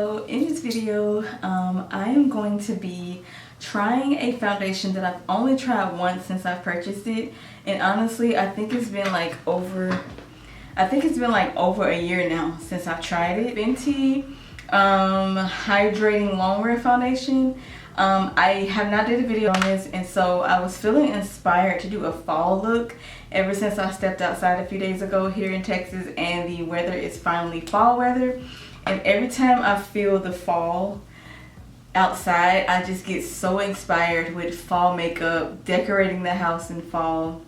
So in this video, I am going to be trying a foundation that I've only tried once since I've purchased it, and honestly, I think it's been like over a year now since I've tried it. Fenty Hydrating Longwear Foundation. I have not did a video on this, and so I was feeling inspired to do a fall look ever since I stepped outside a few days ago here in Texas, and the weather is finally fall weather. And every time I feel the fall outside, I just get so inspired with fall makeup, decorating the house in fall.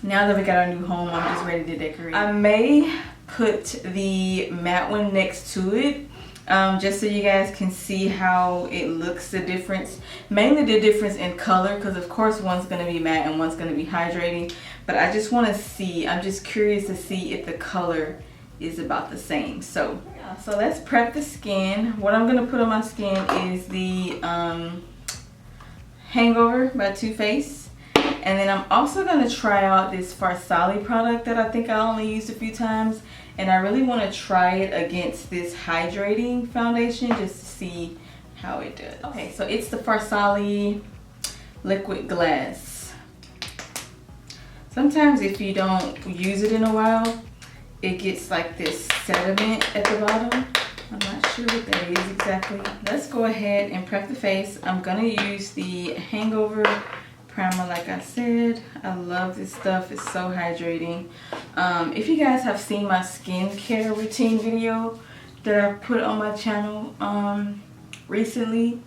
Now that we got our new home, I'm just ready to decorate. I may put the matte one next to it, just so you guys can see how it looks, the difference. Mainly the difference in color, because of course one's going to be matte and one's going to be hydrating. But I just want to see, I'm just curious to see if the color is about the same. So let's prep the skin. What I'm going to put on my skin is the Hangover by Too Faced. And then I'm also going to try out this Farsali product that I think I only used a few times. And I really want to try it against this hydrating foundation just to see how it does. Okay, so it's the Farsali Liquid Glass. Sometimes if you don't use it in a while, it gets like this sediment at the bottom. I'm not sure what that is exactly. Let's go ahead and prep the face. I'm gonna use the Hangover primer like I said. I love this stuff, it's so hydrating. If you guys have seen my skincare routine video that I put on my channel recently,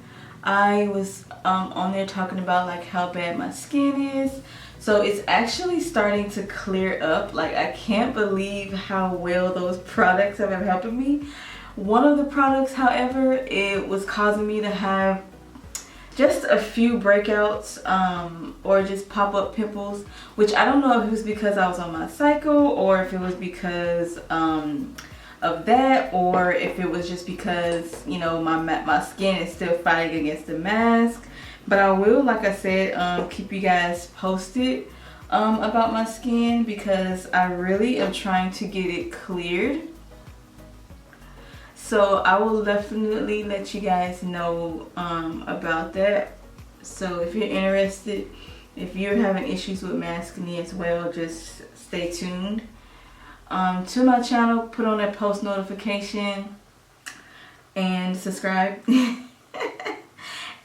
I was on there talking about like how bad my skin is. So it's actually starting to clear up. Like, I can't believe how well those products have been helping me. One of the products, however, it was causing me to have just a few breakouts or just pop-up pimples, which I don't know if it was because I was on my cycle or if it was because of that, or if it was just because, you know, my skin is still fighting against the mask. But I will, like I said, keep you guys posted about my skin, because I really am trying to get it cleared. So I will definitely let you guys know about that. So if you're interested, if you're having issues with maskne as well, just stay tuned to my channel, put on that post notification, and subscribe.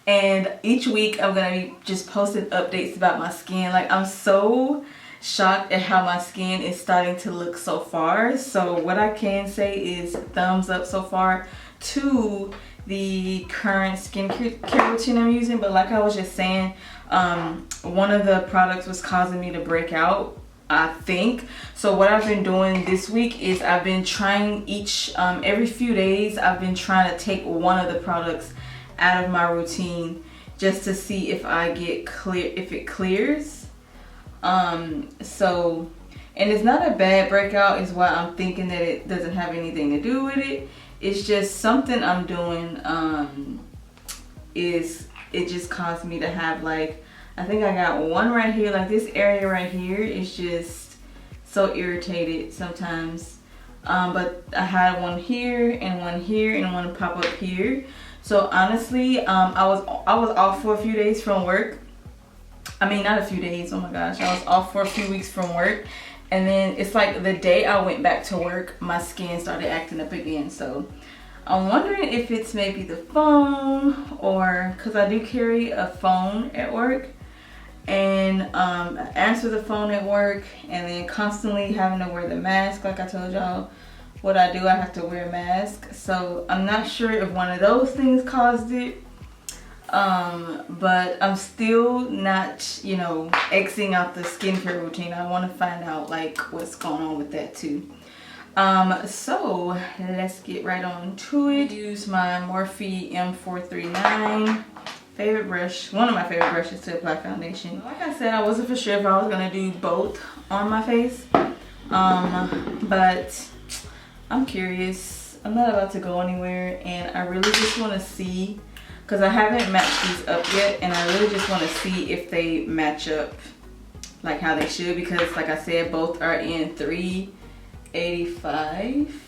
And each week I'm gonna be just posting updates about my skin. Like, I'm so shocked at how my skin is starting to look so far. So what I can say is thumbs up so far to the current skincare routine I'm using. But like I was just saying, one of the products was causing me to break out, I think. So what I've been doing this week is I've been trying every few days, I've been trying to take one of the products out of my routine just to see if I get clear, if it clears. So, and it's not a bad breakout, is why I'm thinking that it doesn't have anything to do with it. It's just something I'm doing it just caused me to have, like, I think I got one right here, like this area right here is just so irritated sometimes. But I had one here and one pop up here. So honestly, I was off for a few days from work. I mean, not a few days, oh my gosh. I was off for a few weeks from work. And then it's like the day I went back to work, my skin started acting up again. So I'm wondering if it's maybe the phone, or because I do carry a phone at work. And I answer the phone at work, and then constantly having to wear the mask. Like I told y'all, what I do, I have to wear a mask. So I'm not sure if one of those things caused it. But I'm still not, you know, Xing out the skincare routine. I want to find out like what's going on with that too. So let's get right on to it. Use my Morphe M439 favorite brush, one of my favorite brushes to apply foundation. Like I said, I wasn't for sure if I was gonna do both on my face, but I'm curious. I'm not about to go anywhere, and I really just want to see, because I haven't matched these up yet, and I really just want to see if they match up like how they should, because like I said, both are in 385.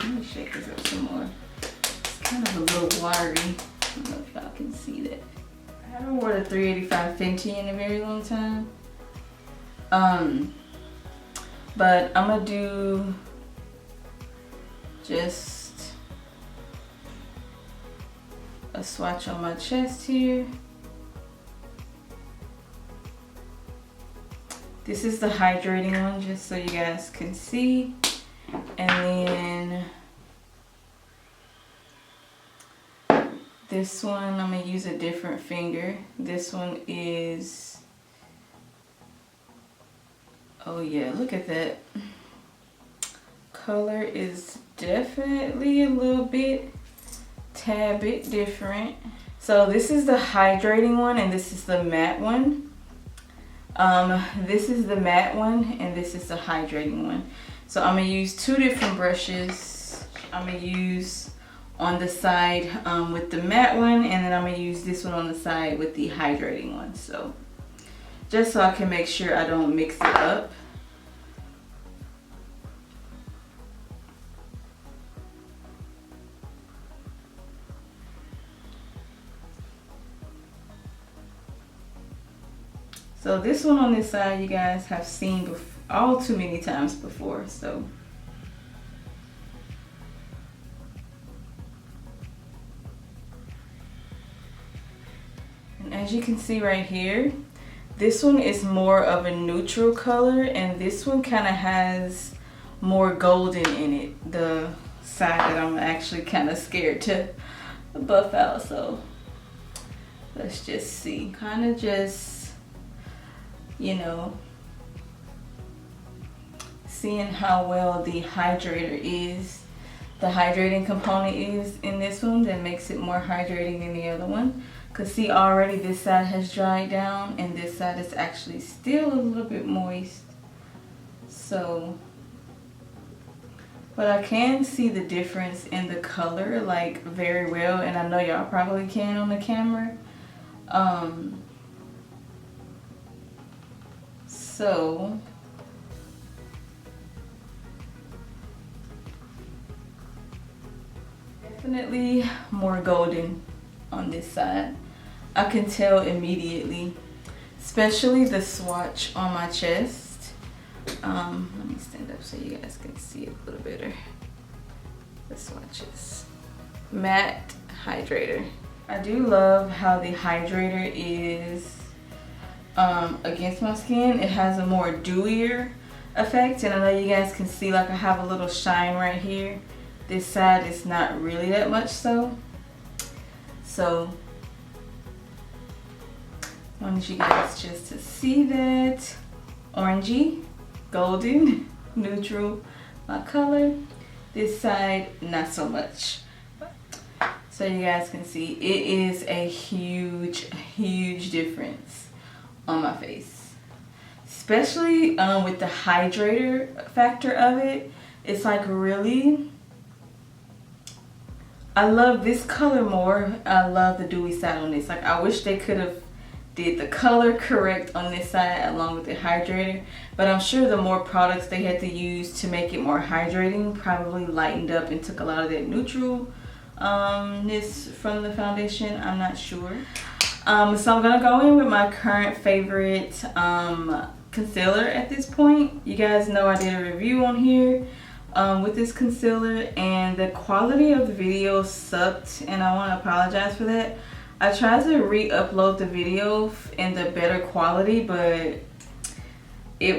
Let me shake this up some more. watery. I don't know if y'all can see that. I haven't worn a 385 Fenty in a very long time. But I'm gonna do just a swatch on my chest here. This is the hydrating one, just so you guys can see. And then this one, I'm gonna use a different finger. This one is, oh yeah, look at that. Color is definitely a little bit, tad bit different. So this is the hydrating one and this is the matte one. This is the matte one and this is the hydrating one. So I'm gonna use two different brushes. I'm gonna use on the side with the matte one, and then I'm gonna use this one on the side with the hydrating one. So just so I can make sure I don't mix it up. So this one on this side, you guys have seen all too many times before, so. And as you can see right here, this one is more of a neutral color and this one kind of has more golden in it. The side that I'm actually kind of scared to buff out, so let's just see. Kind of just, you know, seeing how well the hydrator is, the hydrating component is in this one, that makes it more hydrating than the other one. Cause see, already this side has dried down and this side is actually still a little bit moist. So, but I can see the difference in the color like very well, and I know y'all probably can on the camera. So definitely more golden on this side. I can tell immediately, especially the swatch on my chest. Let me stand up so you guys can see it a little better. The swatches. Matte hydrator. I do love how the hydrator is against my skin. It has a more dewier effect, and I know you guys can see like I have a little shine right here. This side is not really that much so. So I want you guys just to see that orangey, golden, neutral, my color. This side, not so much. So you guys can see it is a huge difference on my face. Especially with the hydrator factor of it. It's like really, I love this color more. I love the dewy side on this. Like I wish they could have did the color correct on this side along with the hydrator, but I'm sure the more products they had to use to make it more hydrating probably lightened up and took a lot of that neutralness from the foundation. I'm not sure. So I'm gonna go in with my current favorite concealer at this point. You guys know I did a review on here with this concealer and the quality of the video sucked, and I want to apologize for that. I tried to re-upload the video in the better quality, but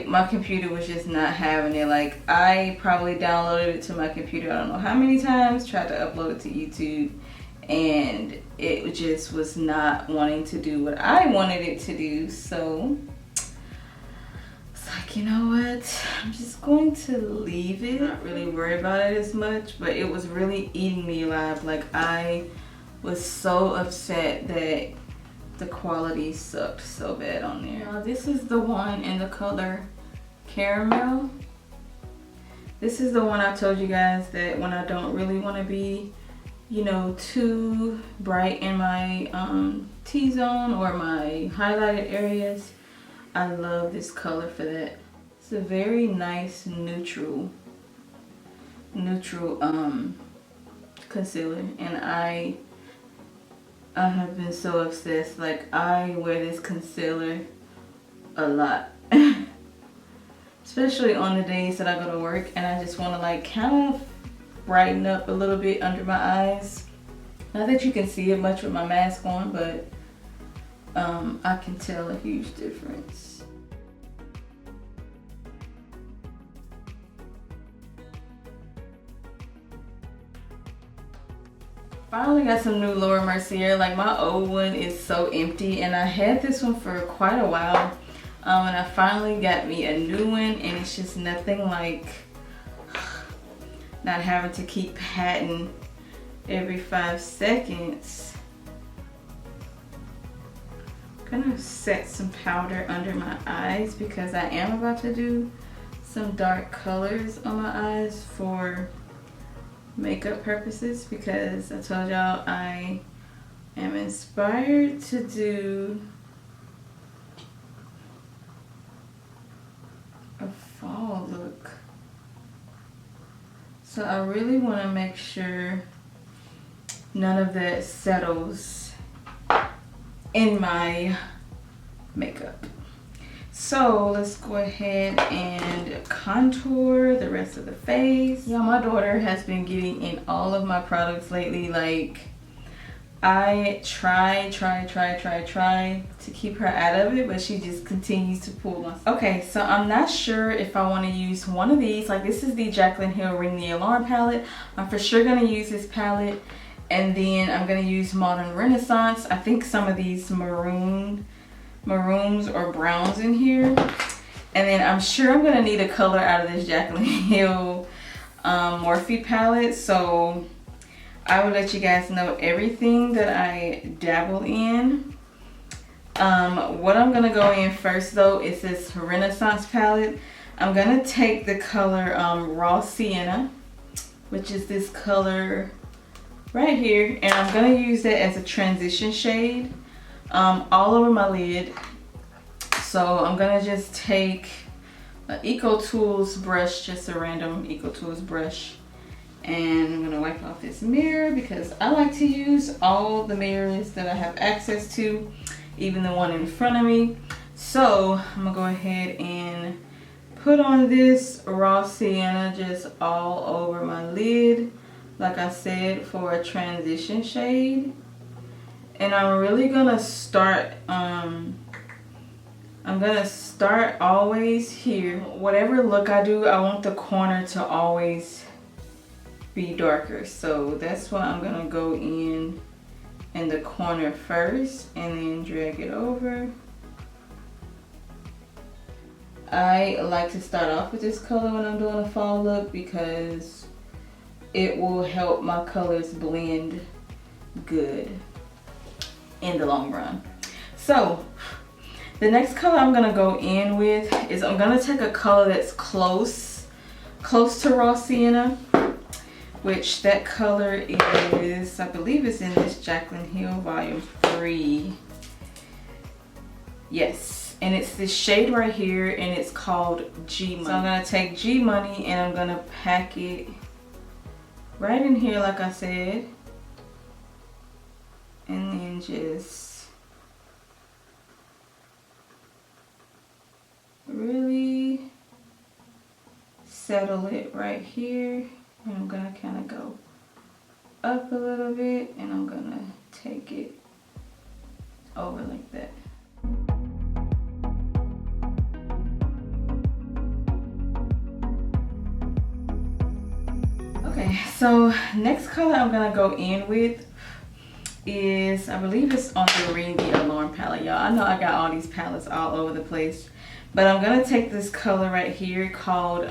my computer was just not having it. Like I probably downloaded it to my computer I don't know how many times, tried to upload it to YouTube, and it just was not wanting to do what I wanted it to do. So it's like, you know what, I'm just going to leave it. Not really worried about it as much, but it was really eating me alive. Like I was so upset that the quality sucked so bad on there. Now this is the one in the color Caramel. This is the one I told you guys that when I don't really want to be, you know, too bright in my T-zone or my highlighted areas, I love this color for that. It's a very nice neutral concealer, and I have been so obsessed. Like, I wear this concealer a lot. Especially on the days that I go to work and I just want to like kind of brighten up a little bit under my eyes. Not that you can see it much with my mask on, but I can tell a huge difference. Finally got some new Laura Mercier. Like, my old one is so empty and I had this one for quite a while. And I finally got me a new one, and it's just nothing like not having to keep patting every 5 seconds. I'm gonna set some powder under my eyes because I am about to do some dark colors on my eyes for makeup purposes, because I told y'all I am inspired to do a fall look. So I really want to make sure none of that settles in my makeup. So let's go ahead and contour the rest of the face. Yeah, my daughter has been getting in all of my products lately. Like, I try to keep her out of it, but she just continues to pull us. Okay, so I'm not sure if I want to use one of these. Like, this is the Jaclyn Hill Ring the Alarm palette. I'm for sure going to use this palette. And then I'm going to use Modern Renaissance. I think some of these maroons or browns in here. And then I'm sure I'm going to need a color out of this Jaclyn Hill Morphe palette. So I will let you guys know everything that I dabble in. What I'm going to go in first though is this Renaissance palette. I'm going to take the color Raw Sienna, which is this color right here, and I'm going to use that as a transition shade all over my lid. So I'm going to just take an Eco Tools brush, just a random Eco Tools brush, and I'm going to wipe off this mirror because I like to use all the mirrors that I have access to, even the one in front of me. So I'm going to go ahead and put on this Raw Sienna just all over my lid, like I said, for a transition shade. And I'm really gonna start, I'm gonna start always here. Whatever look I do, I want the corner to always be darker. So that's why I'm gonna go in the corner first and then drag it over. I like to start off with this color when I'm doing a fall look because it will help my colors blend good in the long run. So the next color I'm gonna go in with is, I'm gonna take a color that's close to Raw Sienna, which that color is, I believe it's in this Jaclyn Hill Volume 3. Yes, and it's this shade right here, and it's called G Money. So I'm gonna take G Money and I'm gonna pack it right in here, like I said, and then just really settle it right here. And I'm gonna kind of go up a little bit, and I'm gonna take it over like that. Okay, so next color I'm gonna go in with is, I believe it's on the Ring the Alarm palette, y'all. I know I got all these palettes all over the place, but I'm gonna take this color right here called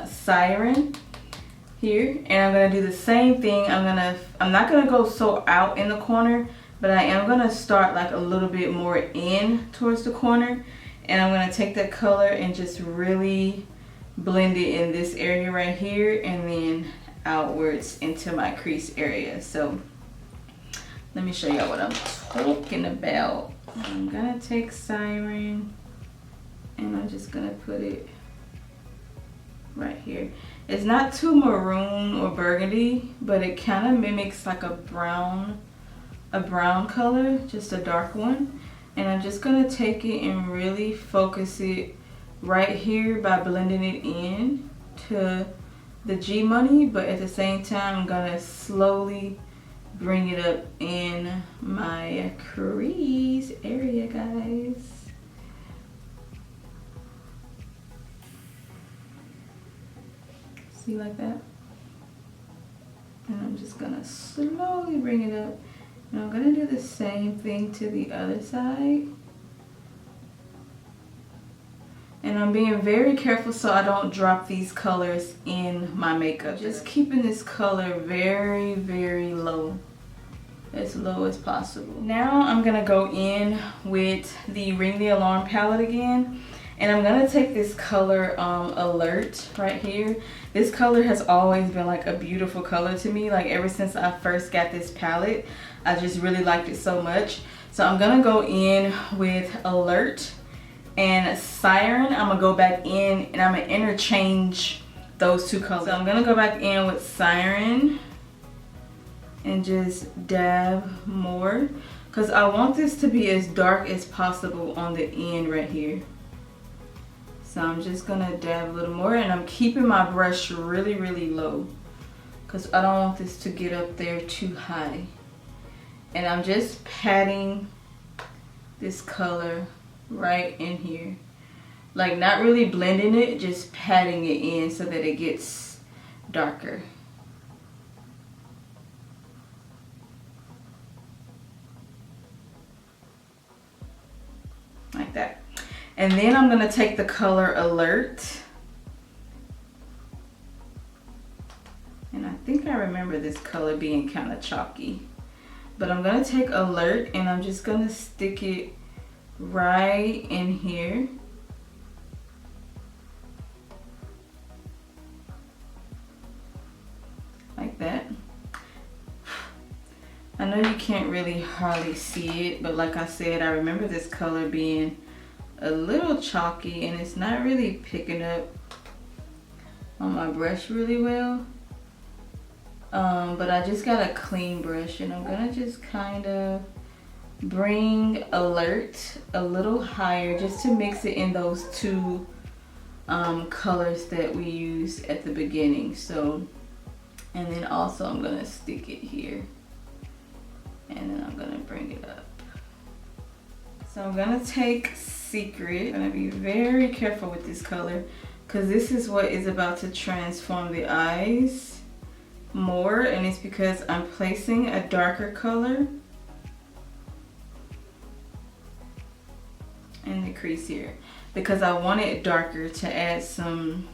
Siren here, and I'm gonna do the same thing. I'm not gonna go so out in the corner, but I am gonna start like a little bit more in towards the corner, and I'm gonna take that color and just really blend it in this area right here, and then outwards into my crease area. So let me show y'all what I'm talking about. I'm gonna take Siren and I'm just gonna put it right here. It's not too maroon or burgundy, but it kind of mimics like a brown a brown color, just a dark one. And I'm just gonna take it and really focus it right here by blending it in to the G money, but at the same time I'm gonna slowly bring it up in my crease area, guys. See, like that? And I'm just gonna slowly bring it up. And I'm gonna do the same thing to the other side. And I'm being very careful so I don't drop these colors in my makeup. Just keeping this color very, very low. As low as possible. Now I'm gonna go in with the Ring the Alarm palette again. And I'm gonna take this color Alert right here. This color has always been like a beautiful color to me. Like ever since I first got this palette, I just really liked it so much. So I'm gonna go in with Alert and Siren. I'm gonna go back in and I'm gonna interchange those two colors. So I'm gonna go back in with Siren and just dab more, because I want this to be as dark as possible on the end right here. So I'm just gonna dab a little more, and I'm keeping my brush really, really low because I don't want this to get up there too high. And I'm just patting this color right in here. Like not really blending it, just patting it in so that it gets darker. Like that. And then I'm gonna take the color Alert. And I think I remember this color being kind of chalky. But I'm gonna take Alert and I'm just gonna stick it right in here. Like that. I know you can't really hardly see it, but like I said, I remember this color being a little chalky and it's not really picking up on my brush really well. But I just got a clean brush and I'm gonna just kind of bring Alert a little higher just to mix it in those two colors that we used at the beginning. So, and then also I'm gonna stick it here. And then I'm gonna bring it up. So I'm gonna take Secret. I'm gonna be very careful with this color because this is what is about to transform the eyes more, and it's because I'm placing a darker color in the crease here because I want it darker to add some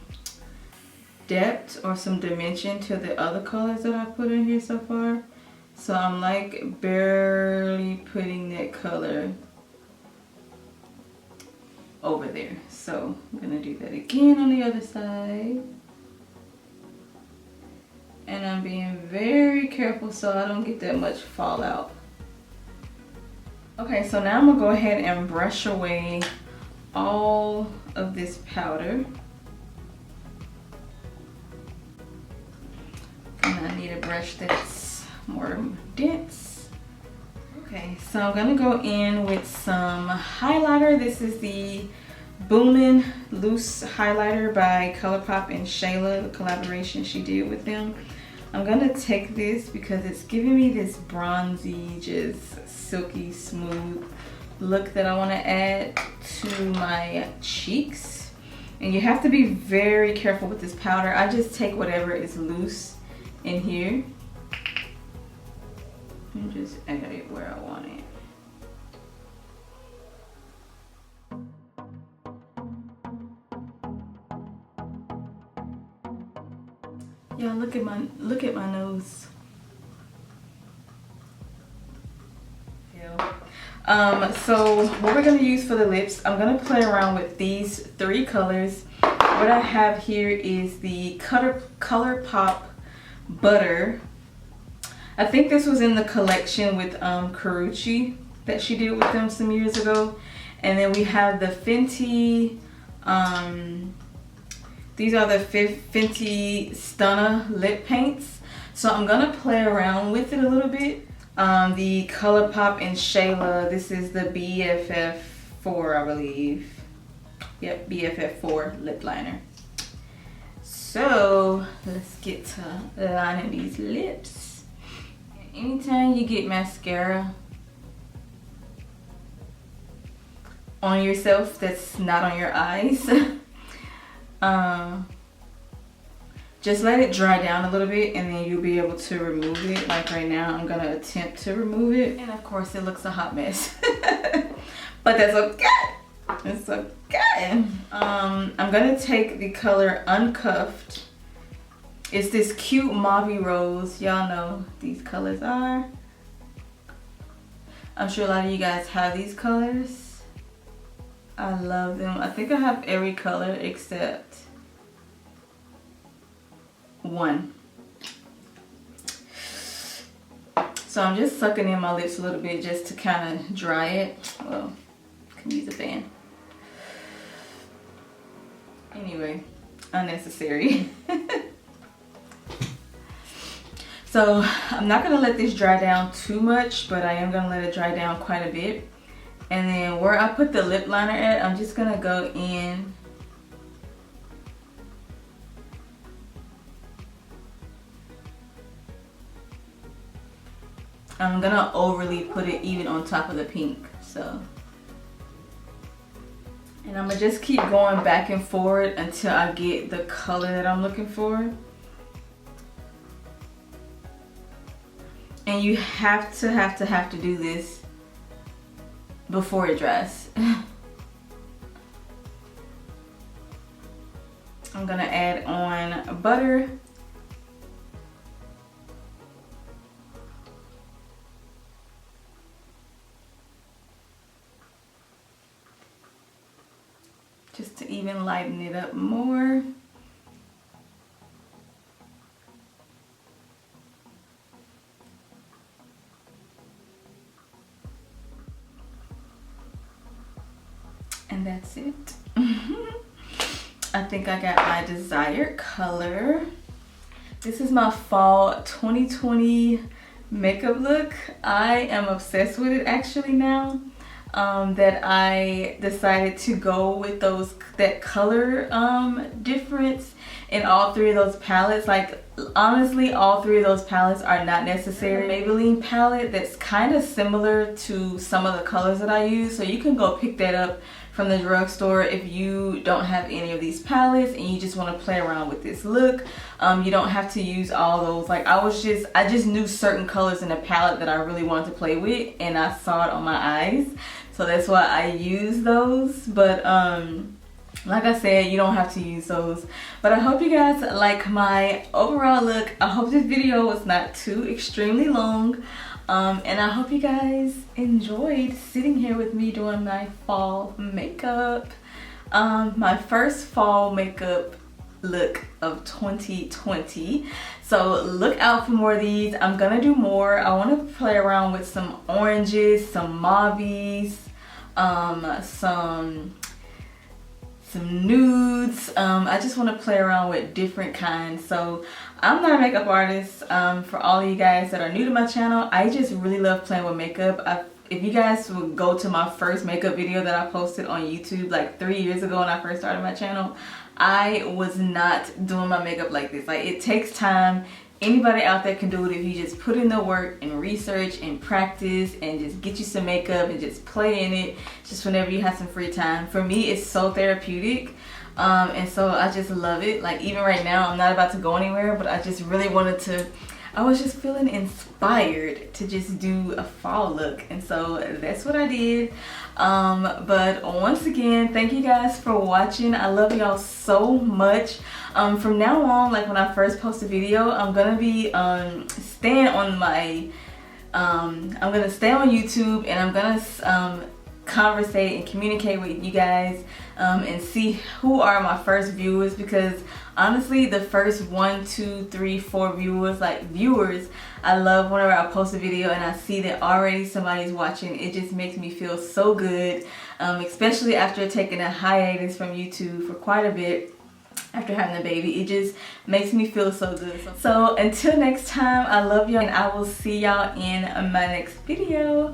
depth or some dimension to the other colors that I put in here so far. So I'm like barely putting that color over there. So I'm gonna do that again on the other side. And I'm being very careful so I don't get that much fallout. Okay, so now I'm gonna go ahead and brush away all of this powder. And I need a brush that's more dense. Okay, so I'm gonna go in with some highlighter. This is the Boomin' Loose Highlighter by ColourPop and Shayla, the collaboration she did with them. I'm gonna take this because it's giving me this bronzy, just silky smooth look that I want to add to my cheeks. And you have to be very careful with this powder. I just take whatever is loose in here and just add it where I want it. Y'all look at my nose. So what we're gonna use for the lips, I'm gonna play around with these three colors. What I have here is the ColourPop Butter. I think this was in the collection with Karrueche that she did with them some years ago. And then we have the Fenty, these are the Fenty Stunna lip paints. So I'm gonna play around with it a little bit. the ColourPop and Shayla. This is the BFF4, I believe. Yep, BFF4 lip liner. So let's get to lining these lips. Anytime you get mascara on yourself that's not on your eyes, just let it dry down a little bit and then you'll be able to remove it. Like right now, I'm gonna attempt to remove it. And of course it looks a hot mess. But that's okay. It's okay. I'm gonna take the color Uncuffed. It's this cute mauve rose. Y'all know these colors are. I'm sure a lot of you guys have these colors. I love them. I think I have every color except one. So I'm just sucking in my lips a little bit just to kind of dry it. Well, I can use a fan. Anyway, unnecessary. So I'm not gonna let this dry down too much, but I am gonna let it dry down quite a bit. And then where I put the lip liner at, I'm just gonna go in I'm gonna overly put it even on top of the pink, so. And I'm gonna just keep going back and forth until I get the color that I'm looking for. And you have to do this before it dries. I'm gonna add on butter. Just to even lighten it up more. And that's it. I think I got my desired color. This is my fall 2020 makeup look. I am obsessed with it actually now. That I decided to go with that color difference in all three of those palettes. Like honestly, all three of those palettes are not necessary. Maybelline palette that's kind of similar to some of the colors that I use, so you can go pick that up from the drugstore if you don't have any of these palettes and you just want to play around with this look. You don't have to use all those. Like I just knew certain colors in the palette that I really wanted to play with, and I saw it on my eyes, so that's why I use those. But like I said, you don't have to use those. But I hope you guys like my overall look. I hope this video was not too extremely long. And I hope you guys enjoyed sitting here with me doing my fall makeup. My first fall makeup look of 2020. So look out for more of these. I'm gonna do more. I want to play around with some oranges, some mauves, some nudes. I just want to play around with different kinds. So I'm not a makeup artist. For all of you guys that are new to my channel, I just really love playing with makeup. If you guys would go to my first makeup video that I posted on YouTube like 3 years ago when I first started my channel, I was not doing my makeup like this. Like it takes time. Anybody out there can do it if you just put in the work and research and practice and just get you some makeup and just play in it just whenever you have some free time. For me, it's so therapeutic. And so I just love it. Like even right now, I'm not about to go anywhere, but I just really wanted to, I was just feeling inspired to just do a fall look. And so that's what I did. But once again, thank you guys for watching. I love y'all so much. From now on, like when I first post a video, I'm gonna be staying on my, I'm gonna stay on YouTube, and I'm gonna conversate and communicate with you guys and see who are my first viewers, because honestly the first 1, 2, 3, 4 viewers, I love whenever I post a video and I see that already somebody's watching. It just makes me feel so good, especially after taking a hiatus from YouTube for quite a bit. after having the baby. It just makes me feel so good. So until next time, I love you and I will see y'all in my next video.